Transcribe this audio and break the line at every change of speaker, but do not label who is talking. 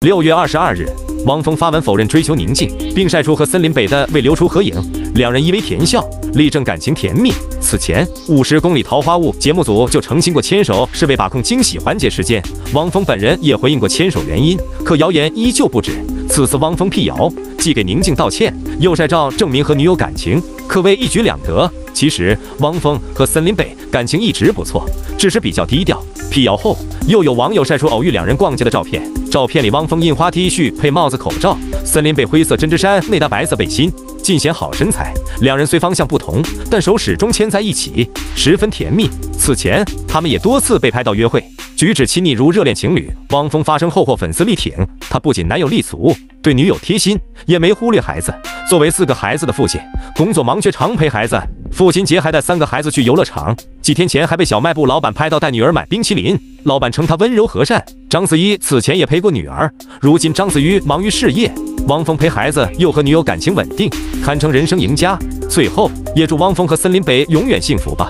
6月22日，汪峰发文否认追求宁静，并晒出和森林北的未流出合影，两人依偎甜笑，力证感情甜蜜。此前，50公里桃花坞节目组就澄清过牵手是为把控惊喜环节事件，汪峰本人也回应过牵手原因，可谣言依旧不止。此次汪峰辟谣，既给宁静道歉，又晒照证明和女友感情，可谓一举两得。其实，汪峰和森林北感情一直不错，只是比较低调。辟谣后，又有网友晒出偶遇两人逛街的照片。照片里，汪峰印花 T 恤配帽子口罩，森林北灰色针织衫内搭白色背心，尽显好身材。两人虽方向不同，但手始终牵在一起，十分甜蜜。此前，他们也多次被拍到约会，举止亲昵如热恋情侣。汪峰发声后获粉丝力挺，他不仅男友力足，对女友贴心，也没忽略孩子。作为4个孩子的父亲，工作忙却常陪孩子。父亲节还带3个孩子去游乐场，几天前还被小卖部老板拍到带女儿买冰淇淋，老板称他温柔和善。章子怡此前也陪过女儿，如今章子怡忙于事业，汪峰陪孩子又和女友感情稳定，堪称人生赢家。最后也祝汪峰和森林北永远幸福吧。